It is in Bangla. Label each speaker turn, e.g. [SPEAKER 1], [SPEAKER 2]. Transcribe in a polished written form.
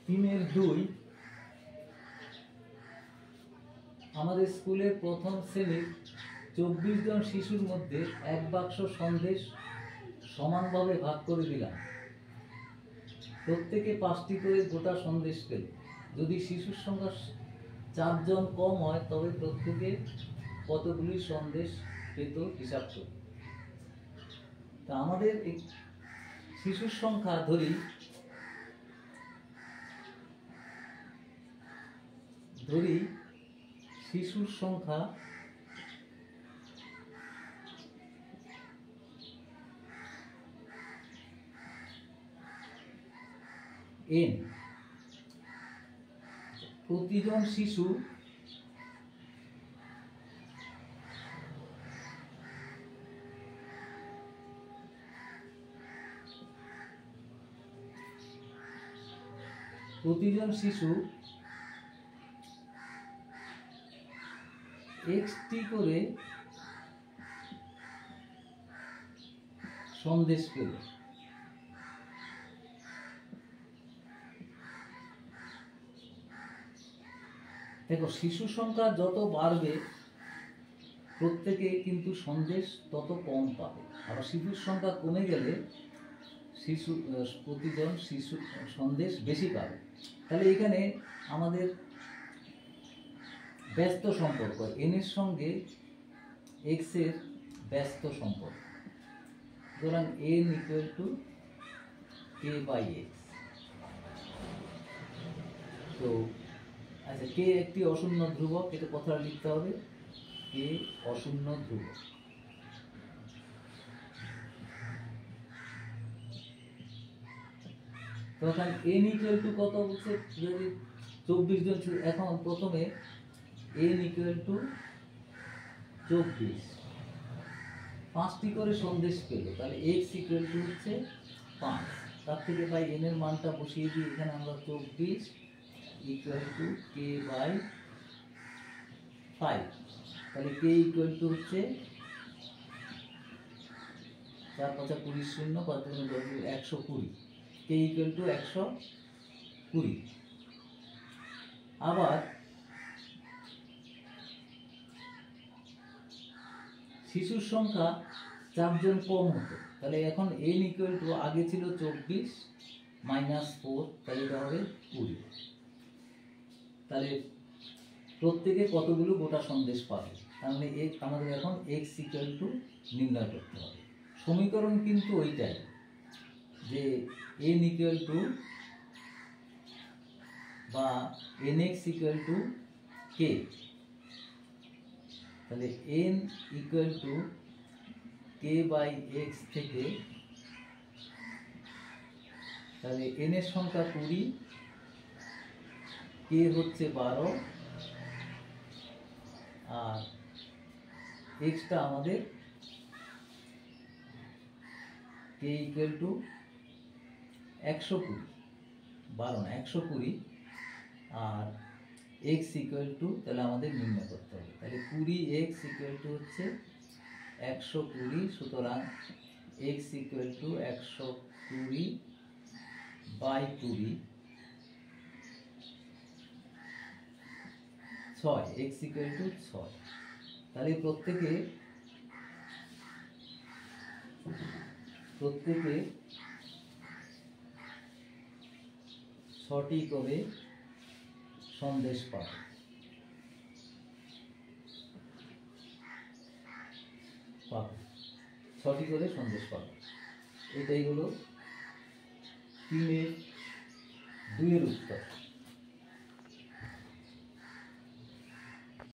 [SPEAKER 1] 3-2 আমাদের স্কুলের প্রথম শ্রেণীর 24 জন শিশুর মধ্যে এক বাক্স সন্দেশ সমানভাবে ভাগ করে দিলাম। প্রত্যেকে 5টি করে গোটা সন্দেশ পেল। যদি শিশুর সংখ্যা 4 জন কম হয় তবে প্রত্যেকে কতগুলি সন্দেশ পেত হিসাব করুন। তা আমাদের শিশুর সংখ্যা ধরি শিশুর সংখ্যা n, প্রতিজন শিশু একটি করে সন্দেশ পেল। দেখো, শিশু সংখ্যা যত বাড়বে প্রত্যেকে কিন্তু সন্দেশ তত কম পাবে। আবার শিশুর সংখ্যা কমে গেলে প্রতিজন শিশু সন্দেশ বেশি পাবে। তাহলে এখানে আমাদের ব্যস্ত সম্পর্ক n এর সঙ্গে x এর ব্যস্ত সম্পর্ক। সুতরাং n = k/x। তো আচ্ছা, k একটি অশূন্য ধ্রুবক, এটা কথাটা লিখতে হবে, k অশূন্য ধ্রুবক। তখন n = কত বলছে, যদি 24 জন, এখন প্রথমে n = 24, 5টি করে সন্দেশ পেল, তাহলে x হচ্ছে 5। তার থেকে ভাই n এর মানটা বসিয়ে দিই এখানে আমরা। 24 = k/5। তাহলে k হচ্ছে 4 5 20 0 120, k = 120। আবার শিশুর সংখ্যা 4 জন কম হতো, তাহলে এখন n = আগে ছিল 24 - 4, তাহলে এটা হবে 20। তাহলে প্রত্যেকে কতগুলো গোটা সন্দেশ পাবে, তাহলে আমাদের এখন x = নির্ণয় করতে হবে। সমীকরণ কিন্তু ওইটাই, যে n = বা nx = k। তাহলে n = k/x থেকে, তাহলে n এর সংখ্যা 20, k হচ্ছে 12, আর x টা আমাদের k = 120, 12 না 120, আর x = তাহলে আমাদের নির্ণয় করতে হবে। তাহলে 20x হচ্ছে 120, সুতরাং x = 120/20, 6, x = 6। তাহলে প্রত্যেকে 6টি করে সন্দেশ পাবে। এটাই হলো 3-2 এর উত্তর।